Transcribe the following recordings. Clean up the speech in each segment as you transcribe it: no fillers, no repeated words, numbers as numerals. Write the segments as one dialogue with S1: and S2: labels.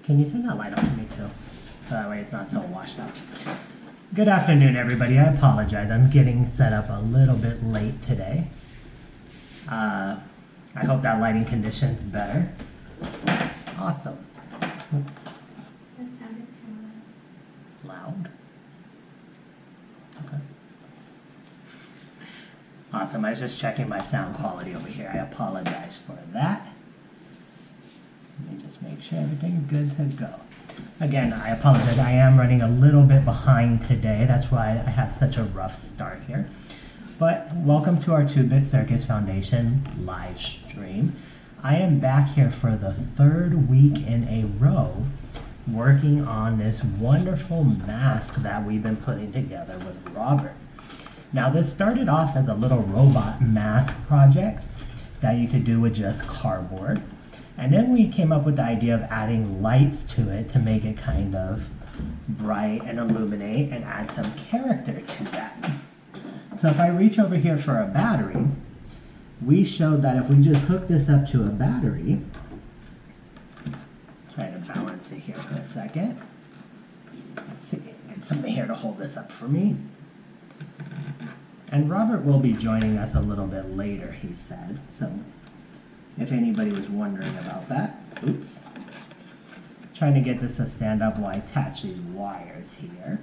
S1: Can you turn that light on for me too? So that way it's not so washed out. Good afternoon, everybody. I apologize. I'm getting set up a little bit late today. I hope that lighting condition's better. Awesome.
S2: The sound is kind of
S1: Loud. Okay. Awesome. I was just checking my sound quality over here. I apologize for that. Let me just make sure everything's good to go. Again, I apologize. I am running a little bit behind today. That's why I have such a rough start here. But welcome to our 2-Bit Circus Foundation live stream. I am back here for the 3rd week in a row working on this wonderful mask that we've been putting together with Robert. Now this started off as a little robot mask project that you could do with just cardboard. And then we came up with the idea of adding lights to it to make it kind of bright and illuminate and add some character to that. So if I reach over here for a battery, we showed that if we just hook this up to a battery, try to balance it here for a second. Let's see, get somebody here to hold this up for me. And Robert will be joining us a little bit later, he said, so if anybody was wondering about that. Oops. Trying to get this to stand up while I attach these wires here.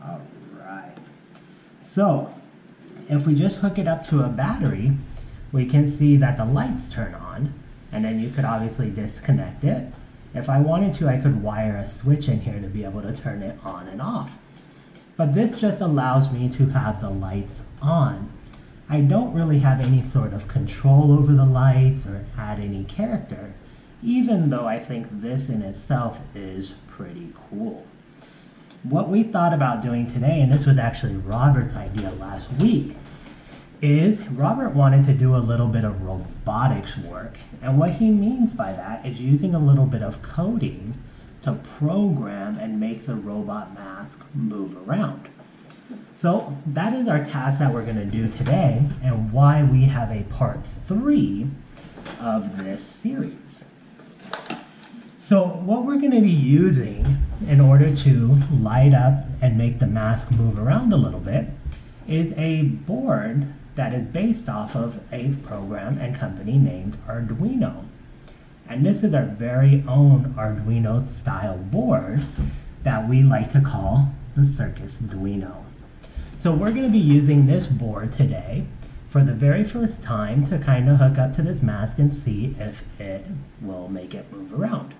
S1: Alright. So, if we just hook it up to a battery, we can see that the lights turn on, and then you could obviously disconnect it. If I wanted to, I could wire a switch in here to be able to turn it on and off. But this just allows me to have the lights on. I don't really have any sort of control over the lights or add any character, even though I think this in itself is pretty cool. What we thought about doing today, and this was actually Robert's idea last week, is Robert wanted to do a little bit of robotics work. And what he means by that is using a little bit of coding to program and make the robot mask move around. So that is our task that we're going to do today, and why we have a part 3 of this series. So what we're going to be using in order to light up and make the mask move around a little bit is a board that is based off of a program and company named Arduino. And this is our very own Arduino style board that we like to call the Circus Duino. So we're going to be using this board today for the very first time to kind of hook up to this mask and see if it will make it move around.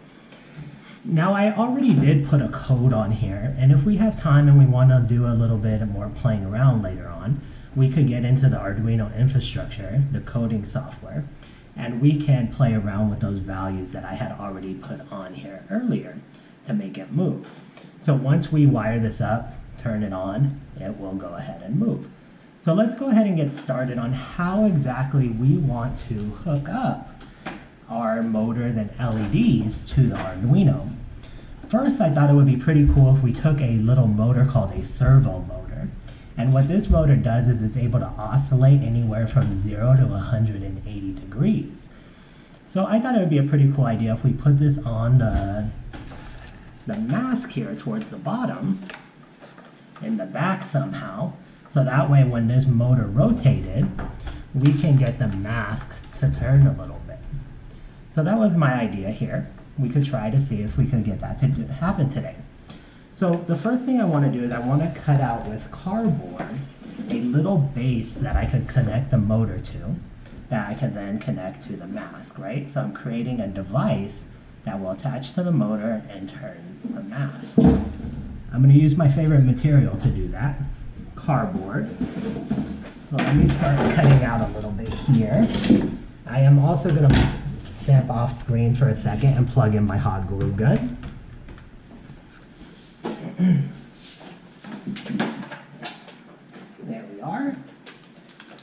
S1: Now I already did put a code on here, and if we have time and we want to do a little bit more playing around later on, we could get into the Arduino infrastructure, the coding software, and we can play around with those values that I had already put on here earlier to make it move. So once we wire this up, turn it on, it will go ahead and move. So let's go ahead and get started on how exactly we want to hook up our motors and LEDs to the Arduino. First, I thought it would be pretty cool if we took a little motor called a servo motor. And what this motor does is it's able to oscillate anywhere from 0 to 180 degrees. So I thought it would be a pretty cool idea if we put this on the mask here towards the bottom, in the back somehow, so that way when this motor rotated, we can get the mask to turn a little bit. So that was my idea here. We could try to see if we could get that to happen today. So the first thing I want to do is I want to cut out with cardboard a little base that I could connect the motor to, that I can then connect to the mask, right? So I'm creating a device that will attach to the motor and turn the mask. I'm going to use my favorite material to do that, cardboard. So let me start cutting out a little bit here. I am also going to step off screen for a second and plug in my hot glue gun. There we are.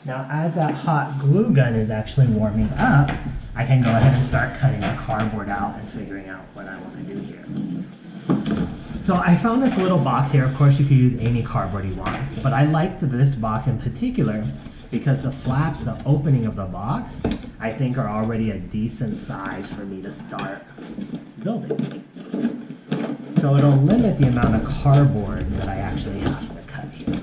S1: Now as that hot glue gun is actually warming up, I can go ahead and start cutting the cardboard out and figuring out what I want to do here. So I found this little box here. Of course, you could use any cardboard you want, but I liked this box in particular because the flaps, the opening of the box, I think are already a decent size for me to start building. So it'll limit the amount of cardboard that I actually have to cut here.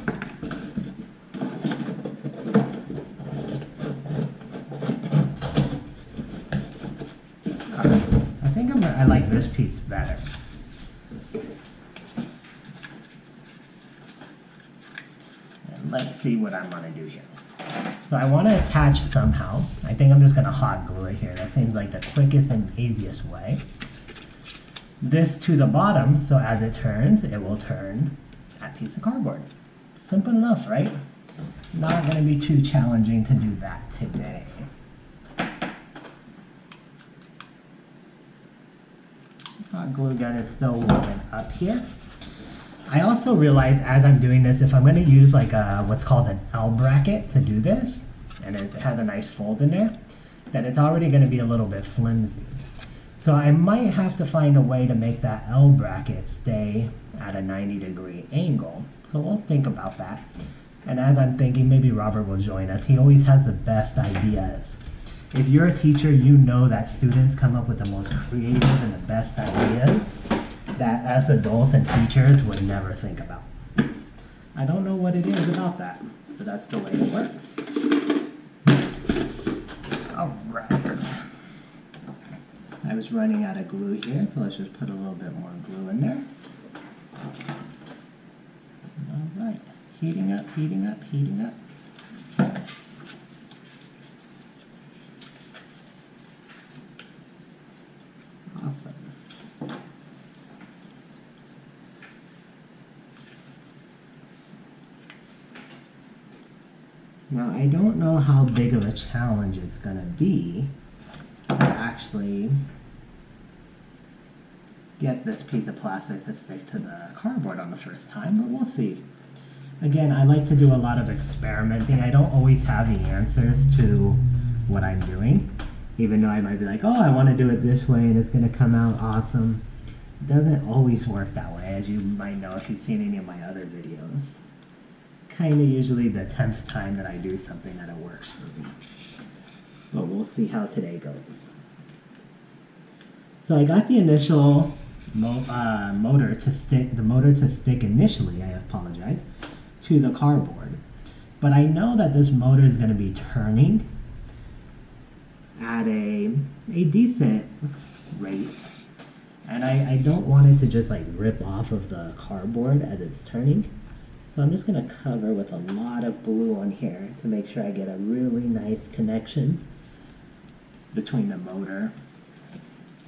S1: I think I like this piece better. And let's see what I'm gonna do here. So I want to attach somehow. I think I'm just gonna hot glue it here. That seems like the quickest and easiest way. This to the bottom, so as it turns, it will turn that piece of cardboard. Simple enough, right? Not gonna be too challenging to do that today. Hot glue gun is still warming up here. I also realize as I'm doing this, if I'm going to use like a, what's called an L bracket to do this, and it has a nice fold in there, then it's already going to be a little bit flimsy. So I might have to find a way to make that L bracket stay at a 90-degree angle. So we'll think about that. And as I'm thinking, maybe Robert will join us. He always has the best ideas. If you're a teacher, you know that students come up with the most creative and the best ideas that us adults and teachers would never think about. I don't know what it is about that, but that's the way it works. All right. I was running out of glue here, so let's just put a little bit more glue in there. All right, heating up, heating up, heating up. Awesome. Now, I don't know how big of a challenge it's going to be to actually get this piece of plastic to stick to the cardboard on the first time, but we'll see. Again, I like to do a lot of experimenting. I don't always have the answers to what I'm doing, even though I might be like, oh, I want to do it this way and it's going to come out awesome. It doesn't always work that way, as you might know if you've seen any of my other videos. Kind of usually the 10th time that I do something that it works for me. But we'll see how today goes. So I got the initial motor to stick initially, I apologize, to the cardboard. But I know that this motor is going to be turning at a decent rate. And I don't want it to just like rip off of the cardboard as it's turning. So I'm just going to cover with a lot of glue on here to make sure I get a really nice connection between the motor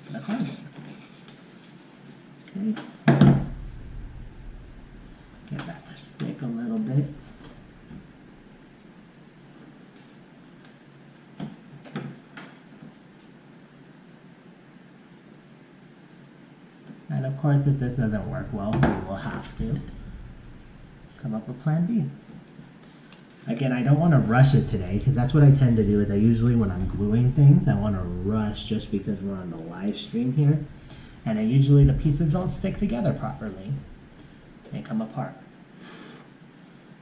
S1: and the cardboard. Okay. Get that to stick a little bit. And of course, if this doesn't work well, we will have to come up with plan B. Again, I don't want to rush it today, because that's what I tend to do, is I usually, when I'm gluing things, I want to rush just because we're on the live stream here. And usually the pieces don't stick together properly. They come apart.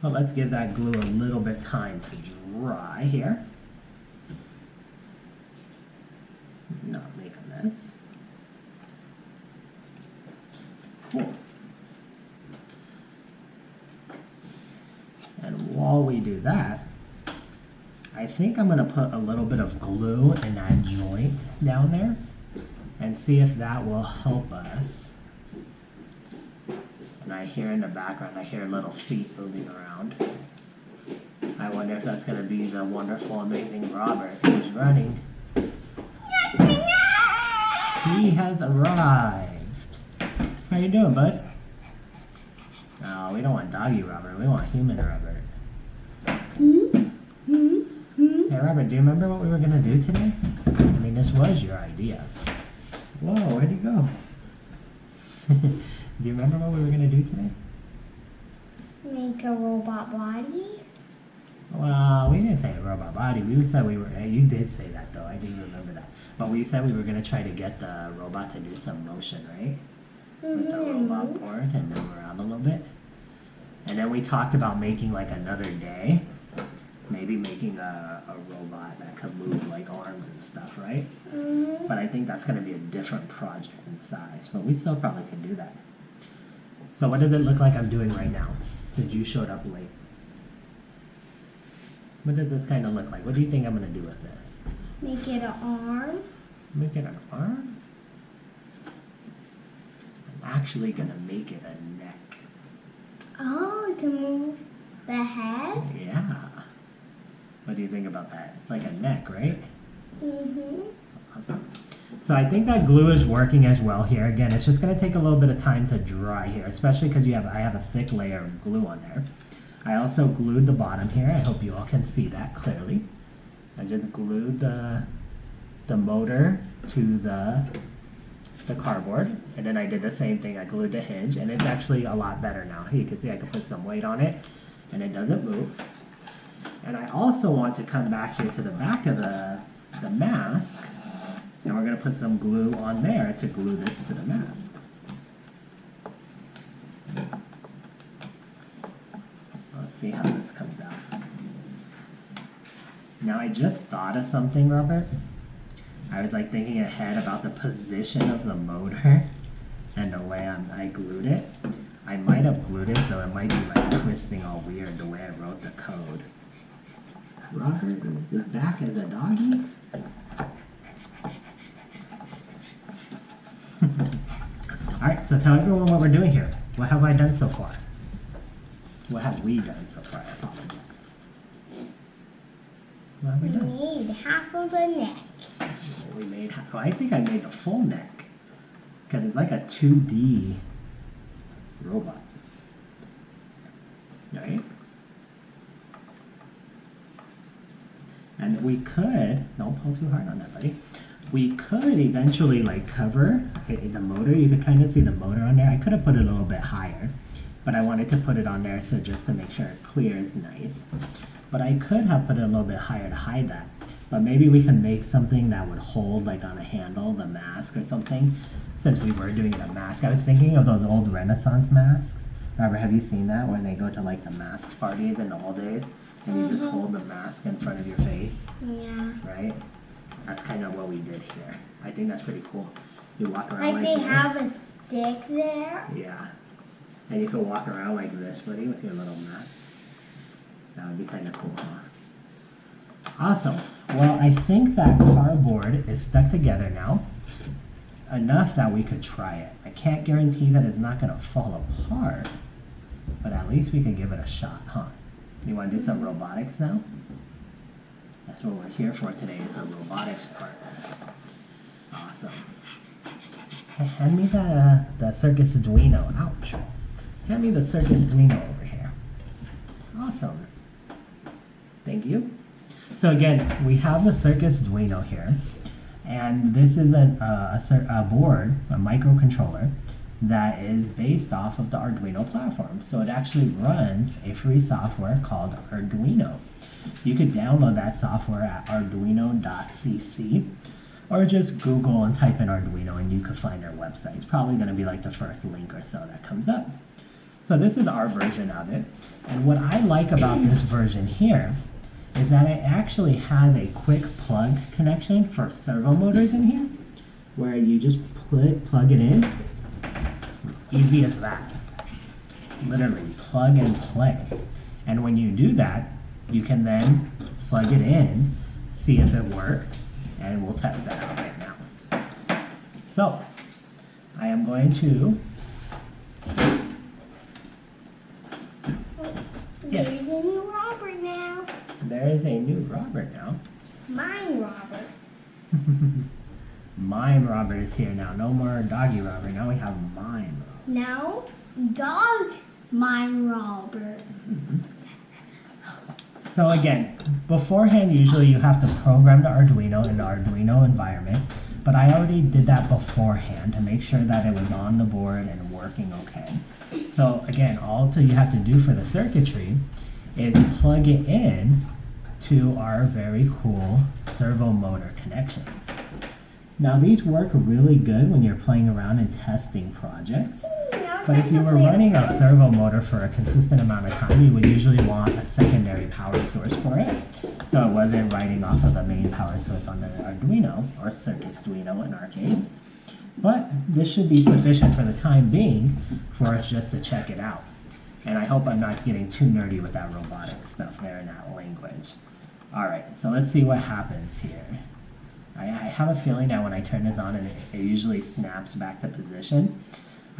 S1: But let's give that glue a little bit time to dry here. Not make a mess. Cool. And while we do that, I think I'm going to put a little bit of glue in that joint down there and see if that will help us. And I hear in the background, I hear little feet moving around. I wonder if that's going to be the wonderful, amazing Robert who's running. He has arrived. How you doing, bud? Oh, we don't want doggy Robert, we want human Robert. Hey Robert, do you remember what we were going to do today? I mean, this was your idea. Whoa, where'd you go? Do you remember what we were going to do today?
S2: Make a robot body?
S1: Well, we didn't say a robot body. We said we were, you did say that though, I do remember that. But we said we were going to try to get the robot to do some motion, right? With the robot board and move around a little bit. And then we talked about making like another day maybe making a robot that could move like arms and stuff, right?
S2: Mm-hmm.
S1: But I think that's going to be a different project in size, but we still probably can do that. So what does it look like I'm doing right now, since you showed up late? What does this kind of look like? What do you think I'm going to do with this?
S2: Make it an arm.
S1: Make it an arm? I'm actually going to make it a neck.
S2: Oh, to move the head?
S1: Yeah. What do you think about that? It's like a neck, right?
S2: Mm-hmm.
S1: Awesome. So I think that glue is working as well here. Again, it's just going to take a little bit of time to dry here, especially because I have a thick layer of glue on there. I also glued the bottom here. I hope you all can see that clearly. I just glued the motor to the cardboard, and then I did the same thing. I glued the hinge, and it's actually a lot better now. You can see I can put some weight on it, and it doesn't move. And I also want to come back here to the back of the mask, and we're going to put some glue on there to glue this to the mask. Let's see how this comes out. Now I just thought of something, Robert. I was like thinking ahead about the position of the motor and the way I glued it. I might have glued it so it might be like twisting all weird the way I wrote the code. Robert is back as a doggy. Alright, so tell everyone what we're doing here. What have I done so far? What have we done so far? I apologize. What have we done?
S2: We made half of the neck.
S1: We made, oh, I think I made the full neck. Because it's like a 2D robot. Right? And we could, don't pull too hard on that, buddy. We could eventually like cover the motor. You could kind of see the motor on there. I could have put it a little bit higher, but I wanted to put it on there so just to make sure it clears nice. But I could have put it a little bit higher to hide that. But maybe we can make something that would hold like on a handle, the mask or something, since we were doing a mask. I was thinking of those old Renaissance masks. Robert, have you seen that when they go to like the masks parties in the old days and you just hold the mask in front of your face?
S2: Yeah.
S1: Right? That's kind of what we did here. I think that's pretty cool. You walk around like
S2: they
S1: this.
S2: have a stick there.
S1: Yeah. And you could walk around like this, buddy, with your little mask. That would be kind of cool, huh? Awesome. Well, I think that cardboard is stuck together now. Enough that we could try it. I can't guarantee that it's not going to fall apart, but at least we could give it a shot, huh? You want to do some robotics now? That's what we're here for today, is the robotics part. Awesome. Hey, hand me the Circus Arduino. Ouch. Hand me the Circus Arduino over here. Awesome. Thank you. So again, we have the Circus Arduino here, and this is a board, a microcontroller, that is based off of the Arduino platform. So it actually runs a free software called Arduino. You could download that software at arduino.cc, or just Google and type in Arduino and you could find their website. It's probably going to be like the first link or so that comes up. So this is our version of it, and what I like about this version here is that it actually has a quick plug connection for servo motors in here, where you just plug it in. Easy as that. Literally, plug and play. And when you do that, you can then plug it in, see if it works, and we'll test that out right now. So, I am going to... Yes.
S2: There's a new Robert now.
S1: There is a new Robert now.
S2: Mime Robert.
S1: Mime Robert is here now. No more doggy Robert. Now we have Mime.
S2: No, dog Mime Robert.
S1: So again, beforehand, usually you have to program the Arduino in the Arduino environment, but I already did that beforehand to make sure that it was on the board and working okay. So again, all you have to do for the circuitry is plug it in to our very cool servo motor connections. Now these work really good when you're playing around and testing projects.
S2: Now
S1: But if you were running a servo motor for a consistent amount of time, you would usually want a secondary power source for it. So it wasn't writing off of the main power source on the Arduino, or Circuituino in our case. But this should be sufficient for the time being for us just to check it out. And I hope I'm not getting too nerdy with that robotics stuff there in that language. Alright, so let's see what happens here. I have a feeling that when I turn this on and it usually snaps back to position,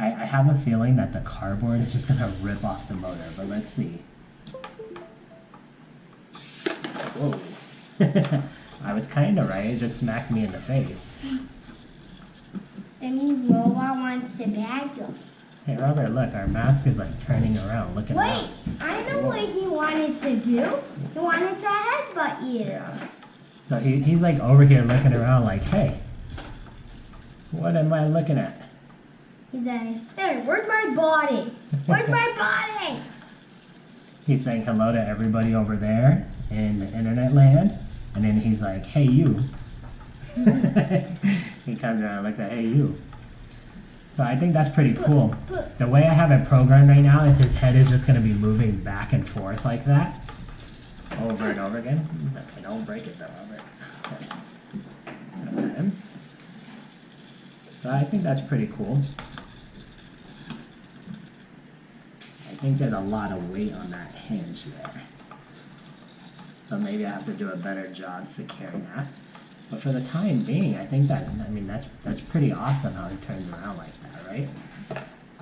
S1: I have a feeling that the cardboard is just going to rip off the motor, but let's see. Whoa. I was kind of right, it just smacked me in the face.
S2: That means Robot wants to bag you.
S1: Hey Robert, look, our mask is like turning around, look at that.
S2: Wait, I know what he wanted to do. He wanted to headbutt you.
S1: Yeah. So he's like over here looking around like, hey, what am I looking at?
S2: He's like, hey, where's my body? Where's my body?
S1: He's saying hello to everybody over there in the internet land, and then he's like, hey you. He comes around like that, hey you. So I think that's pretty cool. The way I have it programmed right now is his head is just going to be moving back and forth like that. Over and over again. Don't break it though, Robert. Okay. So I think that's pretty cool. I think there's a lot of weight on that hinge there. So maybe I have to do a better job securing that. But for the time being, I think that, I mean, that's pretty awesome how it turns around like that, right?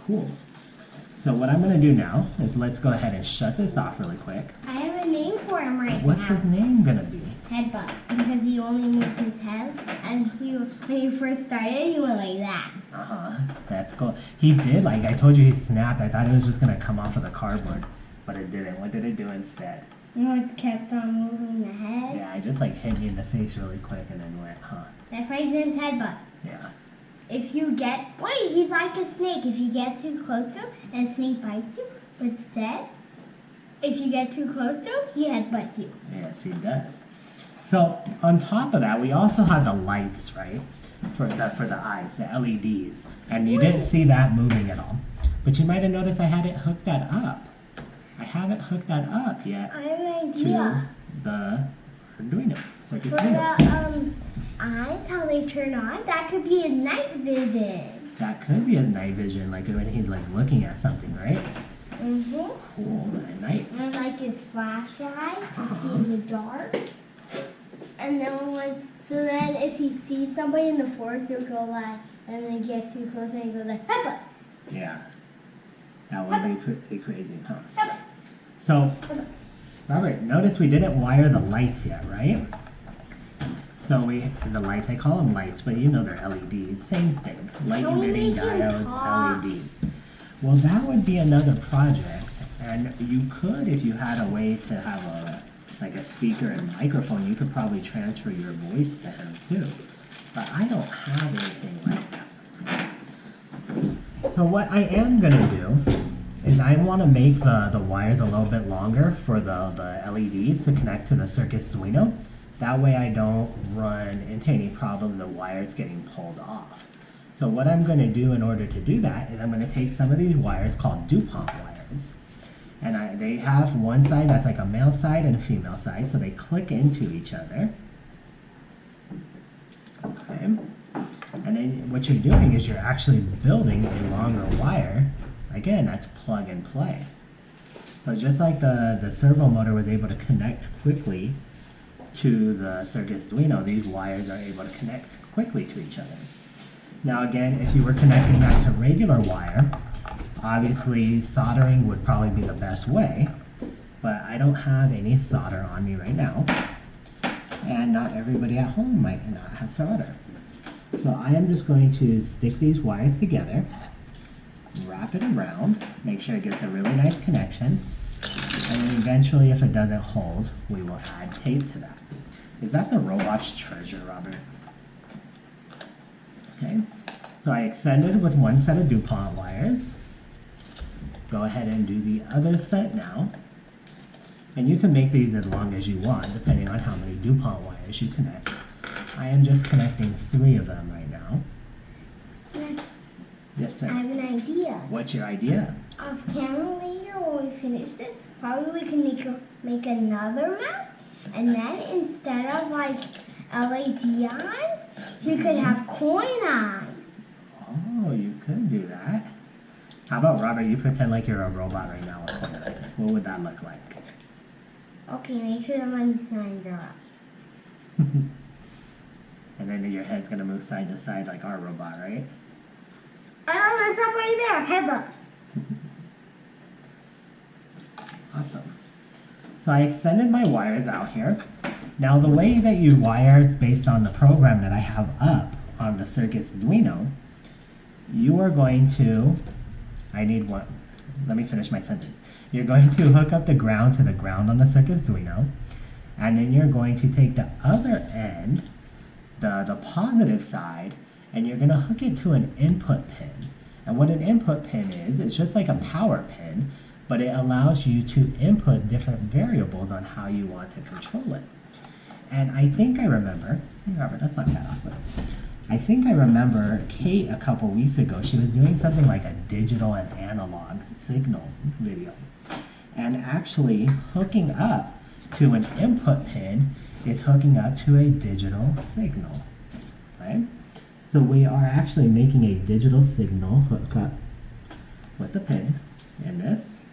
S1: Cool. So what I'm going to do now is let's go ahead and shut this off really quick.
S2: I have a name for him right
S1: What's
S2: now.
S1: his name going to be?
S2: Headbutt. Because he only moves his head. And when he first started, he went like that.
S1: Uh-huh. That's cool. He did, like I told you, he snapped. I thought it was just going to come off of the cardboard. But it didn't. What did it do instead?
S2: No, it's kept on moving the head.
S1: Yeah, it just like hit me in the face really quick and then went, huh?
S2: That's why his name's Headbutt.
S1: Yeah.
S2: If you get, wait, he's like a snake. If you get too close to him and the snake bites you, but instead, if you get too close to him, he headbutts you.
S1: Yes, he does. So on top of that, we also had the lights, right? For the eyes, the LEDs. And you didn't see that moving at all. But you might have noticed I hadn't hooked that up. I haven't hooked that up yet
S2: I have an
S1: to
S2: idea.
S1: the Arduino,
S2: For
S1: Circuituino.
S2: the eyes, how they turn on, that could be his night vision.
S1: That could be a night vision, like when he's like looking at something, right?
S2: Mm-hmm.
S1: Cool, at night.
S2: And like his flashlight to see in the dark. And then if he sees somebody in the forest, he'll go like, and then get too close and he goes like, Headbutt!
S1: Yeah. That would be pretty crazy, huh?
S2: Headbutt!
S1: So, Robert, notice we didn't wire the lights yet, right? So the lights, I call them lights, but you know they're LEDs. Same thing. Light
S2: Don't
S1: emitting
S2: make him
S1: diodes,
S2: talk.
S1: LEDs. Well, that would be another project. And you could, if you had a way to have like a speaker and microphone, you could probably transfer your voice to him too. But I don't have anything like that. So what I am going to do is I want to make the wires a little bit longer for the LEDs to connect to the Circuituino. That way I don't run into any problems of wires getting pulled off. So what I'm going to do in order to do that is I'm going to take some of these wires called DuPont wires. And they have one side that's like a male side and a female side, so they click into each other. Okay. And then what you're doing is you're actually building a longer wire. Again, that's plug and play. So just like the servo motor was able to connect quickly to the Circuituino, these wires are able to connect quickly to each other. Now again, if you were connecting that to regular wire, obviously soldering would probably be the best way, but I don't have any solder on me right now, and not everybody at home might not have solder. So I am just going to stick these wires together, wrap it around, make sure it gets a really nice connection, and then eventually if it doesn't hold, we will add tape to that. Is that the robot's treasure, Robert? Okay, so I extended with one set of DuPont wires. Go ahead and do the other set now. And you can make these as long as you want, depending on how many DuPont wires you connect. I am just connecting 3 of them right now. Yes, sir.
S2: I have an idea.
S1: What's your idea?
S2: Off camera later when we finish this, probably we can make another mask, and then instead of like LED eyes, you could have coin eyes.
S1: Oh, you could do that. How about, Robert, you pretend like you're a robot right now with coin eyes. What would that look like?
S2: Okay, make sure the money signs are up.
S1: And then your head's gonna move side to side like our robot, right?
S2: Oh, that's up right there. Head up.
S1: Awesome. So I extended my wires out here. Now the way that you wire based on the program that I have up on the Circuits Arduino, you are going to, let me finish my sentence. You're going to hook up the ground to the ground on the Circuits Arduino, and then you're going to take the other end, the positive side, and you're going to hook it to an input pin. And what an input pin is, it's just like a power pin, but it allows you to input different variables on how you want to control it. And I think I remember, hey Robert, let's knock that off. But I think I remember Kate a couple weeks ago, she was doing something like a digital and analog signal video. And actually hooking up to an input pin is hooking up to a digital signal, right? So we are actually making a digital signal hook up with the pin in this.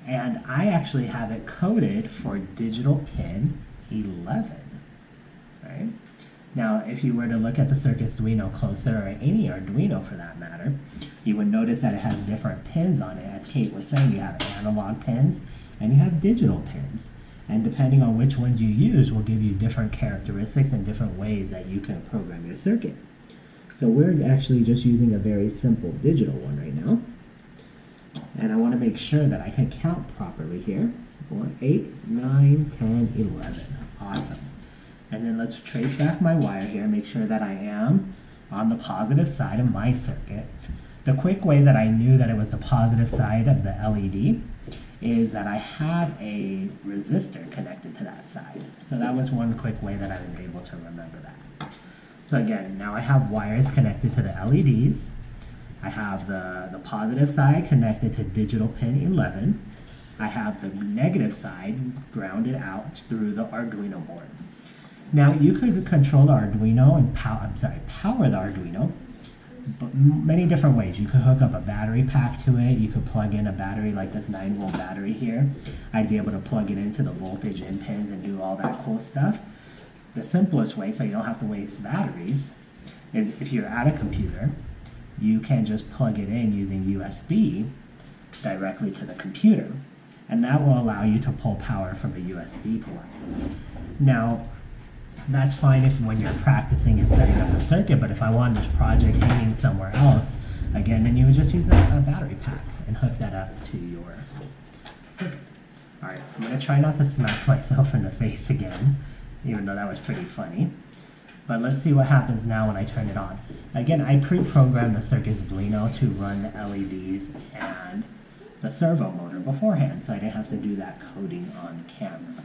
S1: And I actually have it coded for digital pin 11, right? Now, if you were to look at the Circuits Arduino closer, or any Arduino for that matter, you would notice that it has different pins on it. As Kate was saying, you have analog pins and you have digital pins. And depending on which ones you use will give you different characteristics and different ways that you can program your circuit. So we're actually just using a very simple digital one right now. And I want to make sure that I can count properly here. 8, 9, 10, 11. Awesome. And then let's trace back my wire here, make sure that I am on the positive side of my circuit. The quick way that I knew that it was the positive side of the LED is that I have a resistor connected to that side. So that was one quick way that I was able to remember that. So again, now I have wires connected to the LEDs. I have the positive side connected to digital pin 11. I have the negative side grounded out through the Arduino board. Now you could control the Arduino and power the Arduino, but many different ways. You could hook up a battery pack to it. You could plug in a battery like this 9-volt battery here. I'd be able to plug it into the voltage in pins and do all that cool stuff. The simplest way, so you don't have to waste batteries, is if you're at a computer, you can just plug it in using USB directly to the computer. And that will allow you to pull power from a USB port. Now, that's fine if when you're practicing and setting up the circuit, but if I wanted this project hanging somewhere else, again, then you would just use a battery pack and hook that up to your circuit. All right, I'm gonna try not to smack myself in the face again, even though that was pretty funny. But let's see what happens now when I turn it on. Again, I pre-programmed the Circuits Arduino to run the LEDs and the servo motor beforehand, so I didn't have to do that coding on camera.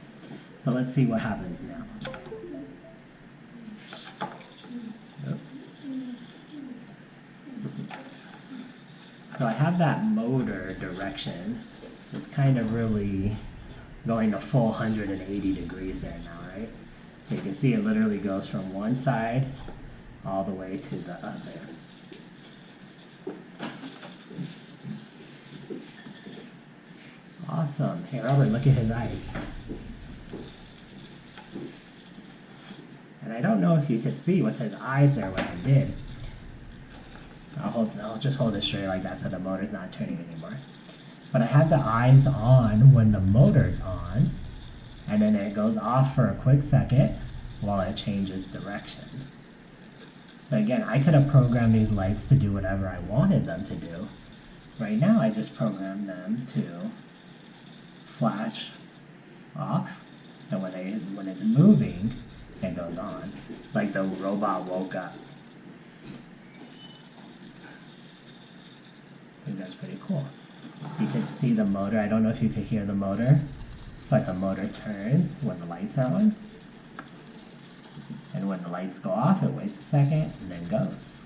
S1: So let's see what happens now. So I have that motor direction. It's kind of really going a full 180 degrees there now, right? So you can see it literally goes from one side all the way to the other. Awesome. Hey Robert, look at his eyes. And I don't know if you could see with his eyes there what I did. I'll just hold it straight like that so the motor's not turning anymore. But I have the eyes on when the motor's on, and then it goes off for a quick second while it changes direction. So again, I could have programmed these lights to do whatever I wanted them to do. Right now I just programmed them to flash off, and when it's moving, it goes on. Like the robot woke up. I think that's pretty cool. You can see the motor. I don't know if you can hear the motor, but the motor turns when the lights are on. And when the lights go off, it waits a second and then goes.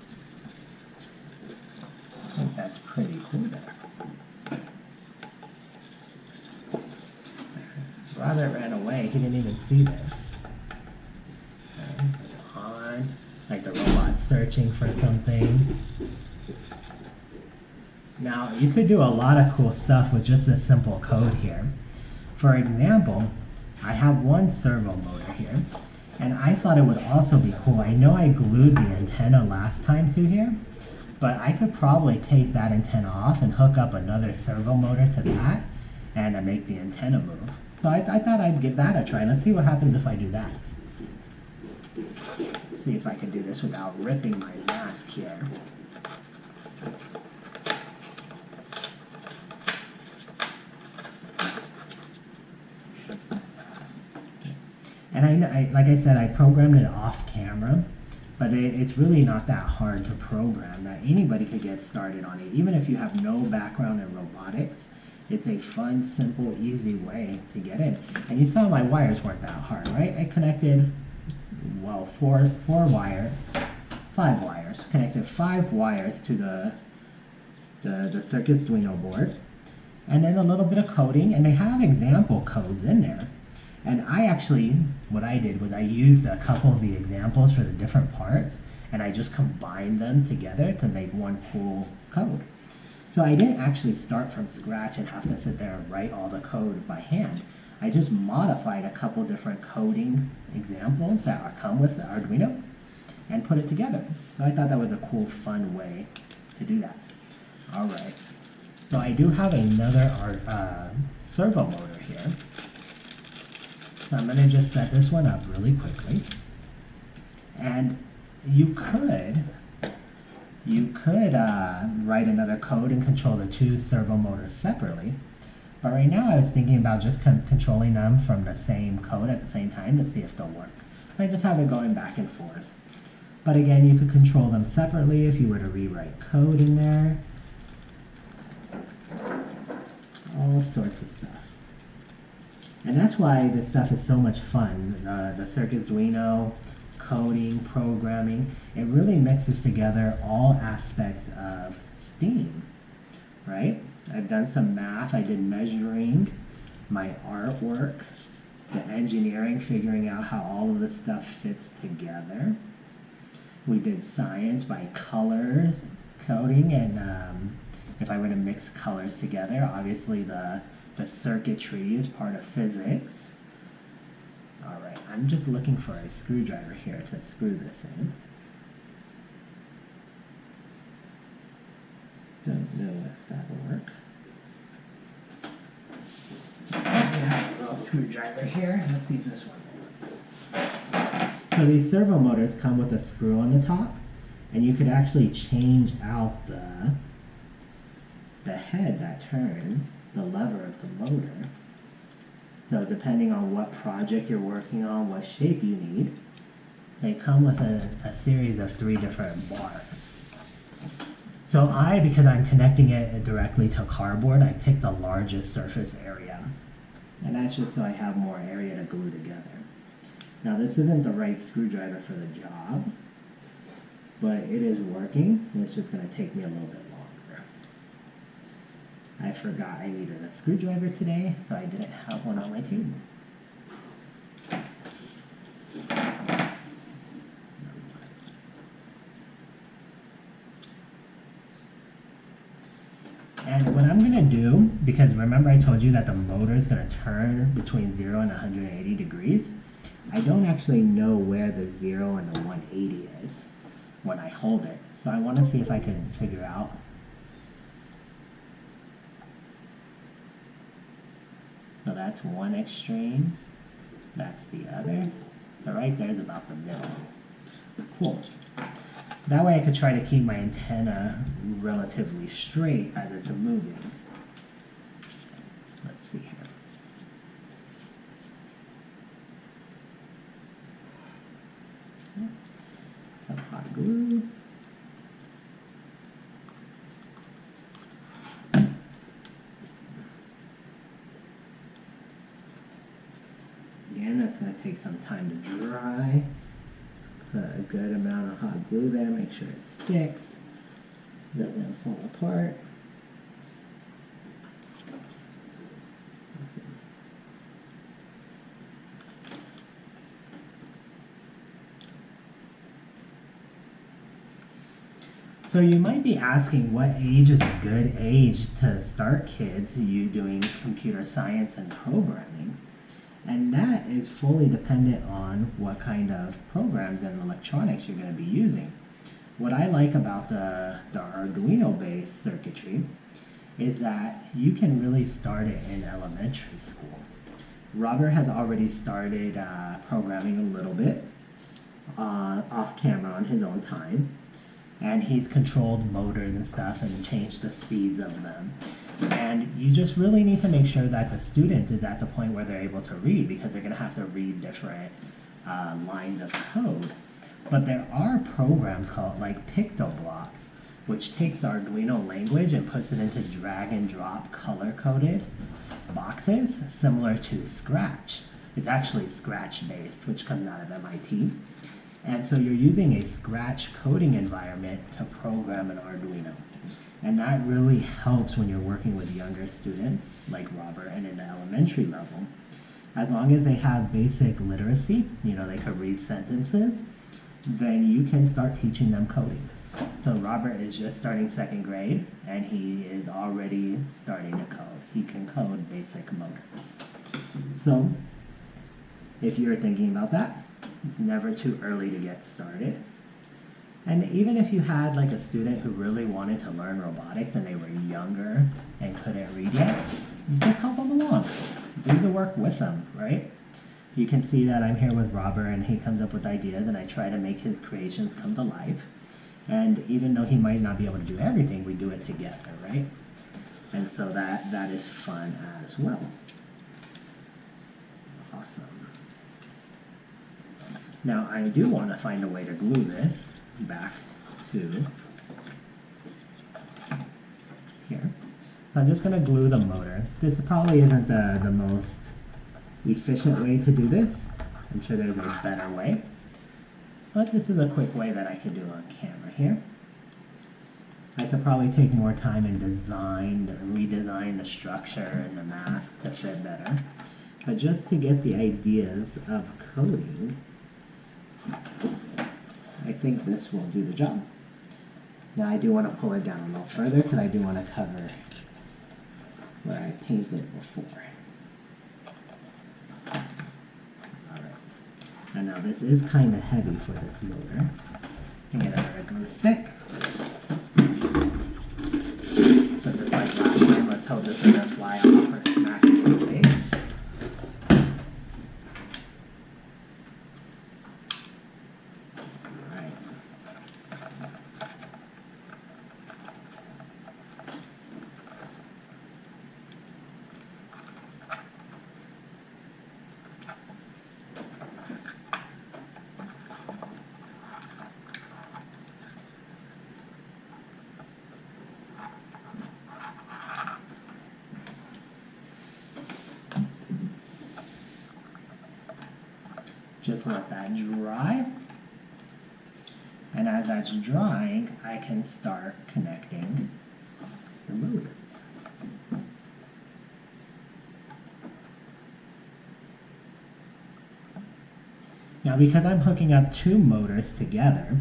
S1: pretty cool there. Robert ran away. He didn't even see this. Okay, put it on. Like the robot searching for something. Now, you could do a lot of cool stuff with just a simple code here. For example, I have one servo motor here, and I thought it would also be cool. I know I glued the antenna last time to here, but I could probably take that antenna off and hook up another servo motor to that and make the antenna move. So I thought I'd give that a try. Let's see what happens if I do that. Let's see if I can do this without ripping my mask here. And like I said, I programmed it off camera, but it's really not that hard to program. That anybody could get started on it, even if you have no background in robotics. It's a fun, simple, easy way to get in. And you saw my wires weren't that hard, right? I connected, well, five wires. Connected 5 wires to the circuit's Arduino board, and then a little bit of coding, and they have example codes in there. And I actually, what I did was I used a couple of the examples for the different parts, and I just combined them together to make one cool code. So I didn't actually start from scratch and have to sit there and write all the code by hand. I just modified a couple different coding examples that come with the Arduino and put it together. So I thought that was a cool, fun way to do that. All right. So I do have another servo motor here. So I'm going to just set this one up really quickly. And you could write another code and control the 2 servo motors separately. But right now I was thinking about just controlling them from the same code at the same time to see if they'll work. I just have it going back and forth. But again, you could control them separately if you were to rewrite code in there. All sorts of stuff. And that's why this stuff is so much fun. The Circus Arduino, coding, programming, it really mixes together all aspects of STEAM, right? I've done some math, I did measuring, my artwork, the engineering, figuring out how all of this stuff fits together. We did science by color coding, and if I were to mix colors together, obviously the circuitry is part of physics. All right, I'm just looking for a screwdriver here to screw this in. Don't know if that'll work. We have a little screwdriver here. Let's see if this one will work. So these servo motors come with a screw on the top, and you could actually change out the head that turns the lever of the motor. So depending on what project you're working on, what shape you need, they come with a series of 3 different bars. So because I'm connecting it directly to cardboard, I picked the largest surface area. And that's just so I have more area to glue together. Now this isn't the right screwdriver for the job, but it is working. It's just going to take me a little bit longer. I forgot I needed a screwdriver today, so I didn't have one on my table. And what I'm going to do, because remember I told you that the motor is going to turn between 0 and 180 degrees, I don't actually know where the 0 and the 180 is when I hold it. So I want to see if I can figure out. So that's one extreme, that's the other. So right there is about the middle. Cool. That way I could try to keep my antenna relatively straight as it's moving. Let's see here. Some hot glue. Again, that's going to take some time to dry. Put a good amount of hot glue there, make sure it sticks, doesn't fall apart. So you might be asking what age is a good age to start kids you doing computer science and programming. And that is fully dependent on what kind of programs and electronics you're going to be using. What I like about the Arduino-based circuitry is that you can really start it in elementary school. Robert has already started programming a little bit off camera on his own time. And he's controlled motors and stuff and changed the speeds of them. And you just really need to make sure that the student is at the point where they're able to read, because they're going to have to read different lines of code. But there are programs called like PictoBlocks, which takes the Arduino language and puts it into drag and drop color-coded boxes, similar to Scratch. It's actually Scratch based, which comes out of MIT. And so you're using a Scratch coding environment to program an Arduino. And that really helps when you're working with younger students, like Robert, and in the elementary level. As long as they have basic literacy, they could read sentences, then you can start teaching them coding. So Robert is just starting 2nd grade, and he is already starting to code. He can code basic motors. So, if you're thinking about that, it's never too early to get started. And even if you had like a student who really wanted to learn robotics and they were younger and couldn't read yet, you just help them along. Do the work with them, right? You can see that I'm here with Robert and he comes up with ideas and I try to make his creations come to life. And even though he might not be able to do everything, we do it together, right? And so that is fun as well. Awesome. Now I do want to find a way to glue this back to here. So I'm just going to glue the motor. This probably isn't the most efficient way to do this. I'm sure there's a better way. But this is a quick way that I can do on camera here. I could probably take more time and redesign the structure and the mask to fit better. But just to get the ideas of coding, I think this will do the job. Now I do want to pull it down a little further because I do want to cover where I painted before. Alright. And now this is kind of heavy for this motor. I get another glue stick. So just like last time, let's hope this doesn't fly off or smack you in the face. Just let that dry. And as that's drying, I can start connecting the motors. Now because I'm hooking up 2 motors together,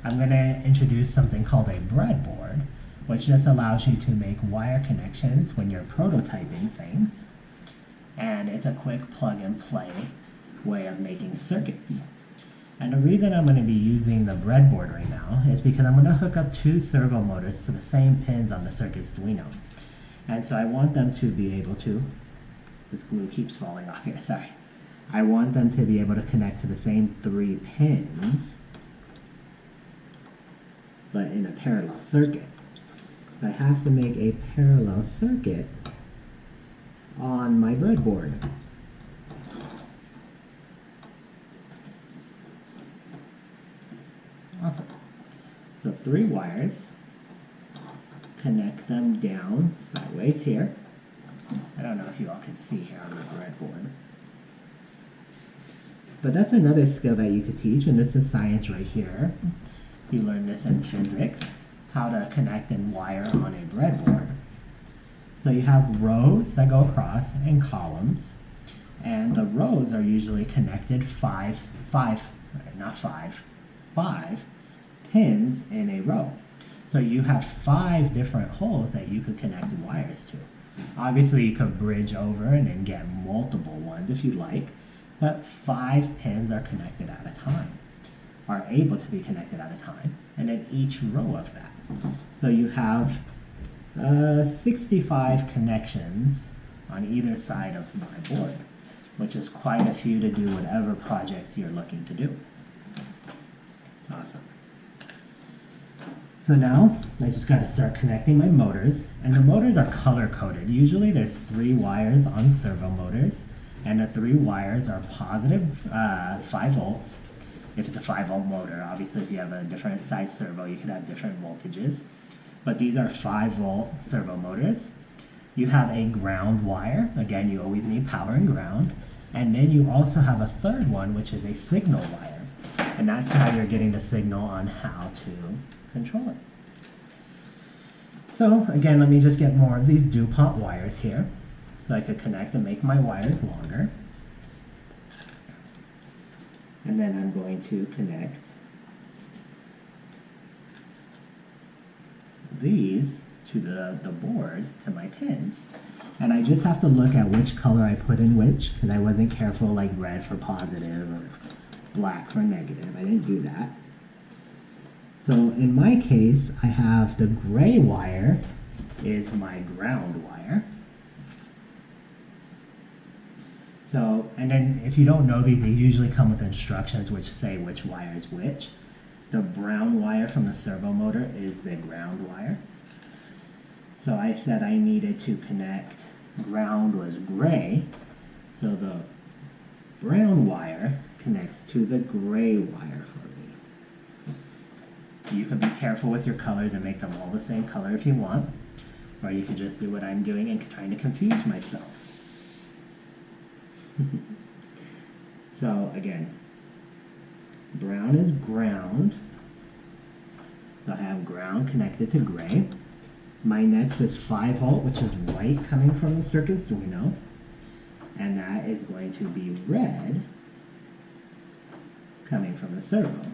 S1: I'm going to introduce something called a breadboard, which just allows you to make wire connections when you're prototyping things. And it's a quick plug and play way of making circuits. And the reason I'm going to be using the breadboard right now is because I'm going to hook up 2 servo motors to the same pins on the circuit's Arduino. And so I want them to be able to, this glue keeps falling off here, sorry. I want them to be able to connect to the same 3 pins, but in a parallel circuit. I have to make a parallel circuit on my breadboard. Awesome. So 3 wires, connect them down sideways here. I don't know if you all can see here on the breadboard. But that's another skill that you could teach, and this is science right here. You learn this in physics, how to connect and wire on a breadboard. So you have rows that go across and columns, and the rows are usually connected 5 pins in a row. So you have 5 different holes that you could connect wires to. Obviously, you could bridge over and then get multiple ones if you like, but 5 pins are connected at a time, are able to be connected at a time, and then each row of that. So you have 65 connections on either side of my board, which is quite a few to do whatever project you're looking to do. Awesome. So now I just got to start connecting my motors, and the motors are color coded. Usually there's 3 wires on servo motors, and the 3 wires are positive 5 volts. If it's a 5-volt motor, obviously if you have a different size servo, you could have different voltages. But these are 5-volt servo motors. You have a ground wire. Again, you always need power and ground. And then you also have a third one, which is a signal wire. And that's how you're getting the signal on how to control it. So again, let me just get more of these DuPont wires here so I could connect and make my wires longer. And then I'm going to connect these to the board, to my pins. And I just have to look at which color I put in which, because I wasn't careful, like red for positive or black for negative. I didn't do that. So in my case, I have the gray wire is my ground wire. So, and then if you don't know these, they usually come with instructions which say which wire is which. The brown wire from the servo motor is the ground wire. So I said I needed to connect, ground was gray, so the brown wire connects to the gray wire for me. You can be careful with your colors and make them all the same color if you want, or you can just do what I'm doing and trying to confuse myself. So again, brown is ground, so I have ground connected to gray. My next is 5-volt, which is white coming from the circuit Arduino, and that is going to be red coming from the servo.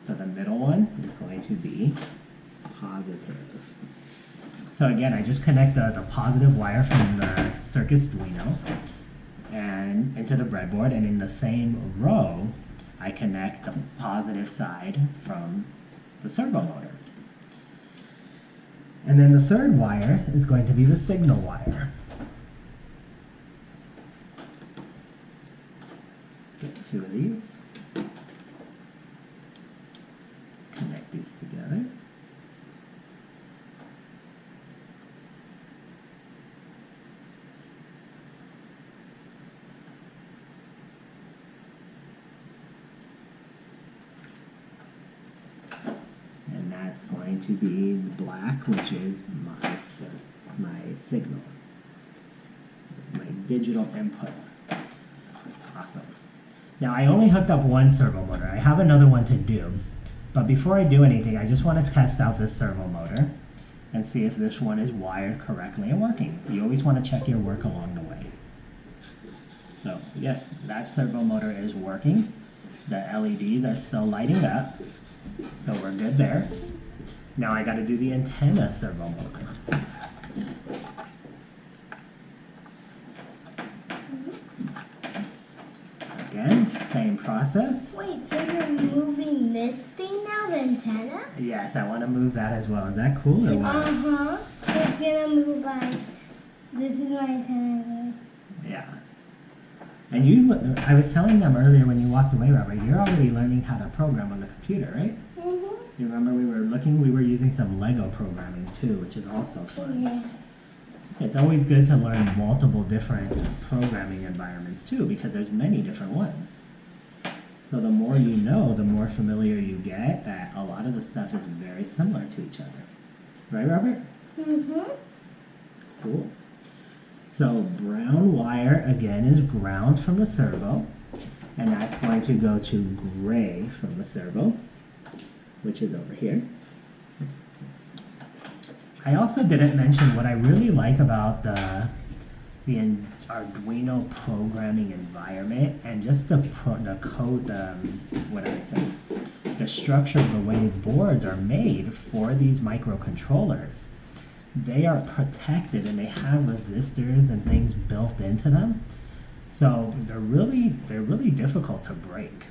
S1: So the middle one is going to be positive. So again, I just connect the positive wire from the circuit Arduino and into the breadboard, and in the same row, I connect the positive side from the servo motor. And then the third wire is going to be the signal wire. Get 2 of these. Connect these together. And that's going to be black, which is my signal, my digital input. Awesome. Now I only hooked up one servo motor. I have another one to do. But before I do anything, I just want to test out this servo motor and see if this one is wired correctly and working. You always want to check your work along the way. So yes, that servo motor is working. The LEDs are still lighting up, so we're good there. Now I got to do the antenna servo motor. Again, same process.
S2: Wait, so you're moving this thing now, the antenna?
S1: Yes, I want to move that as well. Is that cool or what?
S2: Uh-huh. It's gonna move like, this is my antenna.
S1: Yeah. And I was telling them earlier when you walked away, Robert, you're already learning how to program on the computer, right?
S2: Mm-hmm.
S1: You remember we were using some Lego programming too, which is also fun.
S2: Yeah.
S1: It's always good to learn multiple different programming environments too, because there's many different ones. So the more you know, the more familiar you get, that a lot of the stuff is very similar to each other. Right, Robert?
S2: Mm-hmm.
S1: Cool. So brown wire, again, is ground from the servo, and that's going to go to gray from the servo, which is over here. I also didn't mention what I really like about the Arduino programming environment and just the code, what did I say? the structure of the way boards are made for these microcontrollers, they are protected and they have resistors and things built into them. So they're really difficult to break.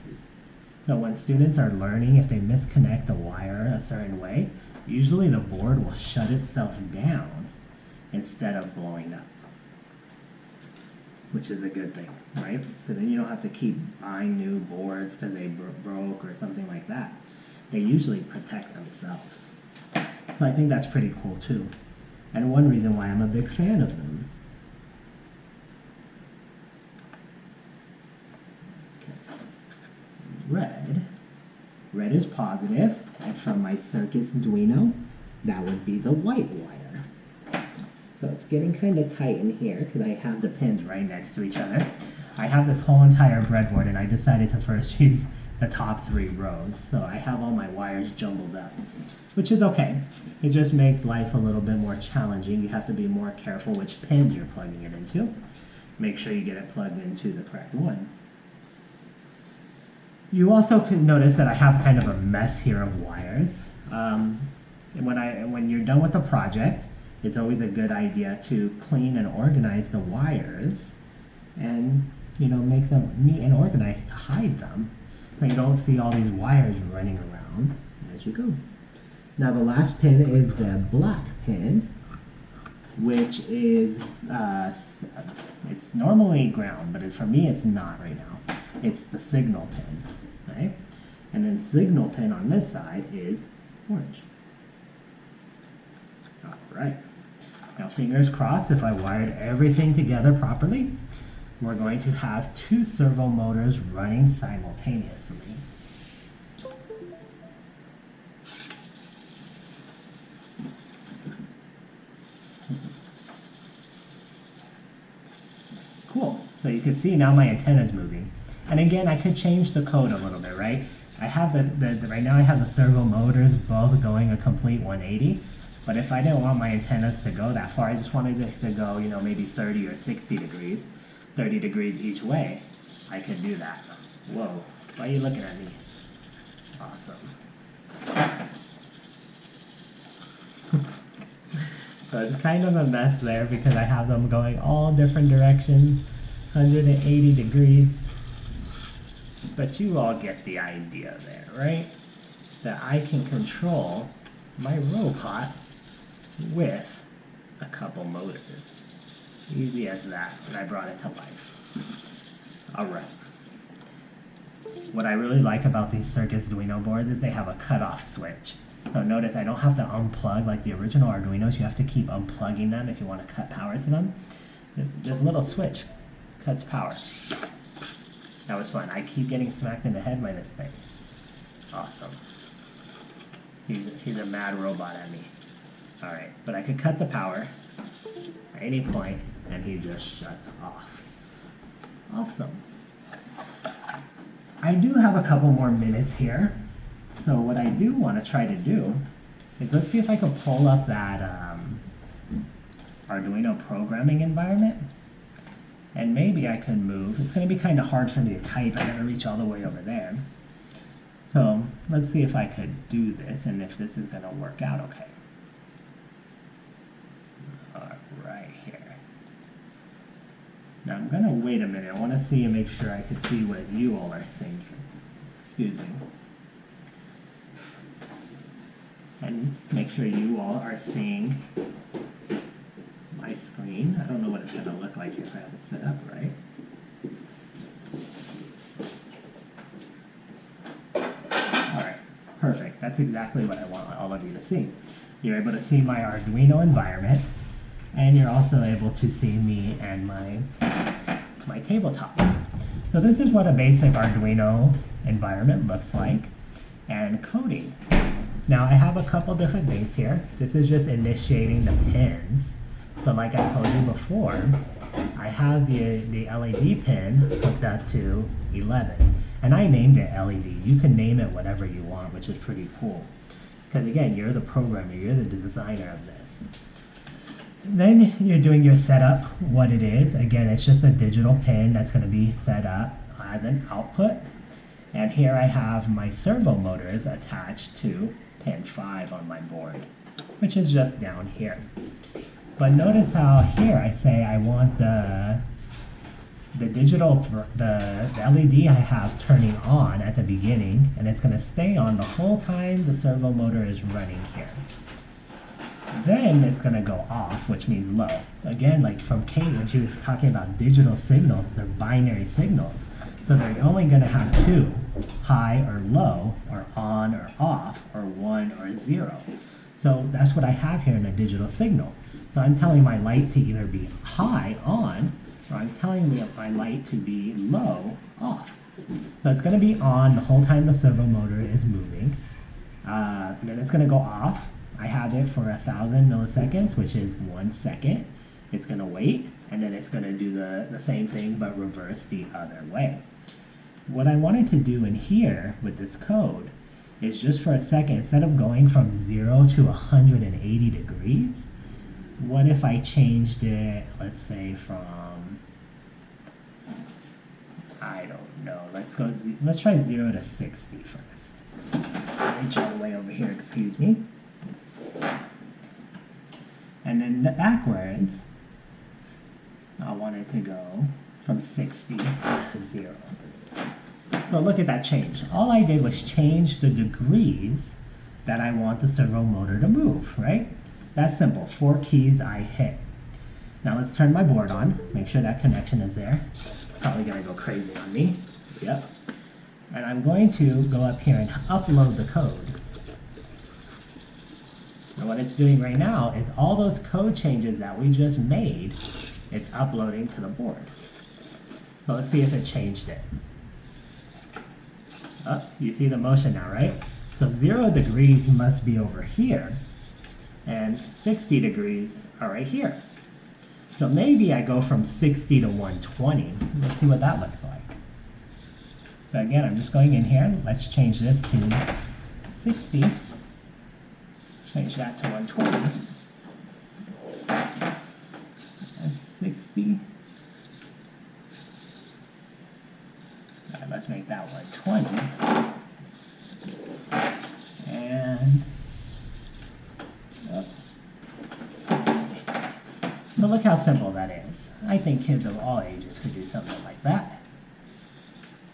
S1: So when students are learning, if they misconnect a wire a certain way, usually the board will shut itself down instead of blowing up, which is a good thing, right? Because then you don't have to keep buying new boards because they broke or something like that. They usually protect themselves. So I think that's pretty cool too. And one reason why I'm a big fan of them. Okay. Red is positive, and from my Circus Arduino, that would be the white wire. So it's getting kind of tight in here because I have the pins right next to each other. I have this whole entire breadboard and I decided to first use the top 3 rows. So I have all my wires jumbled up, which is okay. It just makes life a little bit more challenging. You have to be more careful which pins you're plugging it into. Make sure you get it plugged into the correct one. You also can notice that I have kind of a mess here of wires. When you're done with the project, it's always a good idea to clean and organize the wires and, make them neat and organized to hide them. So you don't see all these wires running around as you go. Now the last pin is the black pin, which is, it's normally ground, but for me it's not right now. It's the signal pin, right? And then signal pin on this side is orange. All right. Now fingers crossed, if I wired everything together properly, we're going to have 2 servo motors running simultaneously. Cool. So you can see now my antenna is moving. And again, I could change the code a little bit, right? I have right now I have the servo motors both going a complete 180. But if I didn't want my antennas to go that far, I just wanted it to go, maybe 30 or 60 degrees, 30 degrees each way, I could do that. Whoa, why are you looking at me? Awesome. So it's kind of a mess there because I have them going all different directions, 180 degrees. But you all get the idea there, right? That I can control my robot with a couple motors. Easy as that, and I brought it to life. Alright. What I really like about these Circus Arduino boards is they have a cutoff switch. So notice I don't have to unplug like the original Arduinos. You have to keep unplugging them if you want to cut power to them. This little switch cuts power. That was fun. I keep getting smacked in the head by this thing. Awesome. He's a mad robot at me. Alright, but I could cut the power at any point and he just shuts off. Awesome. I do have a couple more minutes here. So what I do want to try to do is let's see if I can pull up that Arduino programming environment. And maybe I could move. It's going to be kind of hard for me to type. I gotta reach all the way over there. So let's see if I could do this and if this is going to work out okay. Right here. Now I'm going to wait a minute. I want to see and make sure I can see what you all are seeing. Excuse me. And make sure you all are seeing my screen. I don't know what it's going to look like if I have it set up right. Perfect. That's exactly what I want all of you to see. You're able to see my Arduino environment, and you're also able to see me and my tabletop. So this is what a basic Arduino environment looks like, and coding. Now I have a couple different things here. This is just initiating the pins. So like I told you before, I have the LED pin hooked up to 11. And I named it LED. You can name it whatever you want, which is pretty cool. Because again, you're the programmer, you're the designer of this. Then you're doing your setup, what it is. Again, it's just a digital pin that's going to be set up as an output. And here I have my servo motors attached to pin 5 on my board, which is just down here. But notice how here I say I want the LED I have turning on at the beginning, and it's going to stay on the whole time the servo motor is running here. Then it's going to go off, which means low. Again, like from Kate when she was talking about digital signals, they're binary signals. So they're only going to have two, high or low, or on or off, or 1 or 0. So that's what I have here in a digital signal. So I'm telling my light to either be high, on, or I'm telling my light to be low, off. So it's going to be on the whole time the servo motor is moving. And then it's going to go off. I have it for 1,000 milliseconds, which is 1 second. It's going to wait, and then it's going to do the same thing, but reverse the other way. What I wanted to do in here with this code is just for a second, instead of going from 0 to 180 degrees, what if I changed it, let's say from, I don't know, let's try 0 to 60 first. Reach all the way over here, excuse me. And then backwards, I want it to go from 60 to 0. So look at that change. All I did was change the degrees that I want the servo motor to move, right? That's simple. 4 keys I hit. Now let's turn my board on. Make sure that connection is there. Probably gonna go crazy on me. Yep. And I'm going to go up here and upload the code. And what it's doing right now is all those code changes that we just made, it's uploading to the board. So let's see if it changed it. Oh, you see the motion now, right? So 0 degrees must be over here, and 60 degrees are right here. So maybe I go from 60 to 120. Let's see what that looks like. So again, I'm just going in here. Let's change this to 60. Change that to 120. That's 60. All right, let's make that 120. And 60. So look how simple that is. I think kids of all ages could do something like that.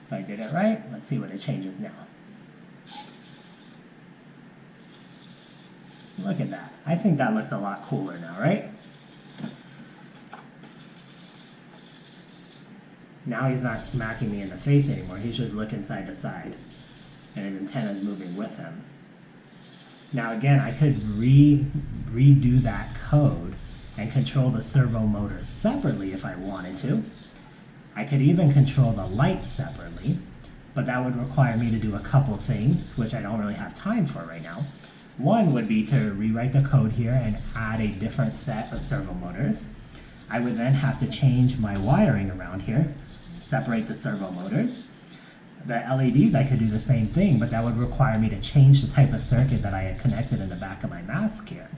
S1: If I did it right, let's see what it changes now. Look at that. I think that looks a lot cooler now, right? Now he's not smacking me in the face anymore. He's just looking side to side. And his antenna is moving with him. Now again, I could redo that code and control the servo motor separately if I wanted to. I could even control the light separately, but that would require me to do a couple things, which I don't really have time for right now. One would be to rewrite the code here and add a different set of servo motors. I would then have to change my wiring around here, separate the servo motors. The LEDs, I could do the same thing, but that would require me to change the type of circuit that I had connected in the back of my mask here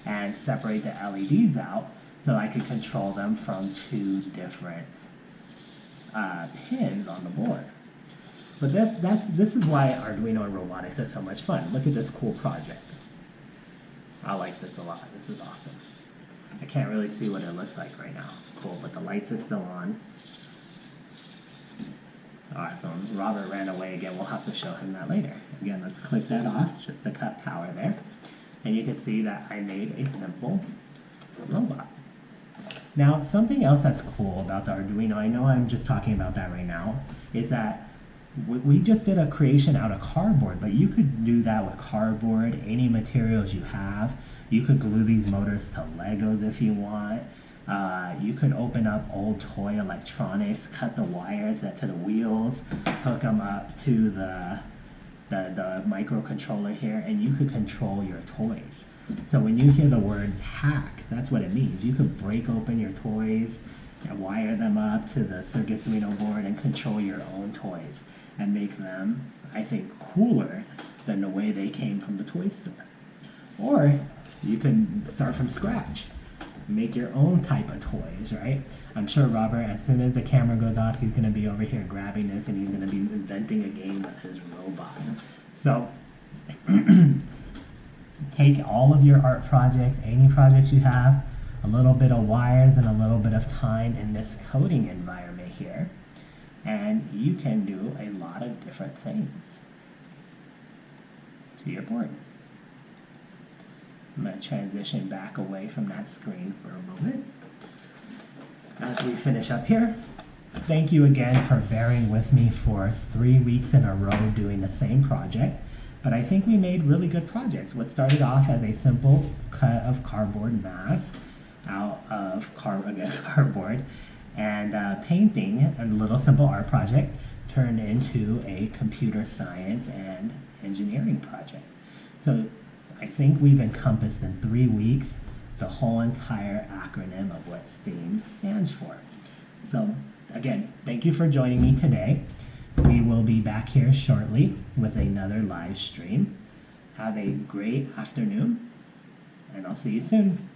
S1: and separate the LEDs out so I could control them from 2 different pins on the board. But this is why Arduino and robotics are so much fun. Look at this cool project. I like this a lot. This is awesome. I can't really see what it looks like right now. Cool, but the lights are still on. Alright, so Robert ran away again. We'll have to show him that later. Again, let's click that off just to cut power there. And you can see that I made a simple robot. Now, something else that's cool about the Arduino, I know I'm just talking about that right now, is that we just did a creation out of cardboard, but you could do that with cardboard, any materials you have. You could glue these motors to Legos if you want. You could open up old toy electronics, cut the wires to the wheels, hook them up to the microcontroller here, and you could control your toys. So when you hear the words hack, that's what it means. You could break open your toys and wire them up to the Arduino board and control your own toys and make them, I think, cooler than the way they came from the toy store. Or you can start from scratch. make your own type of toys, right? I'm sure Robert, as soon as the camera goes off, he's going to be over here grabbing this and he's going to be inventing a game with his robot. So take all of your art projects, any projects you have, a little bit of wires and a little bit of time in this coding environment here, and you can do a lot of different things to your board. I'm going to transition back away from that screen for a moment as we finish up here. Thank you again for bearing with me for 3 weeks in a row doing the same project, but I think we made really good projects. What started off as a simple cut of cardboard mask out of cardboard and painting, a little simple art project, turned into a computer science and engineering project. So I think we've encompassed in 3 weeks the whole entire acronym of what STEAM stands for. So again, thank you for joining me today. We will be back here shortly with another live stream. Have a great afternoon, and I'll see you soon.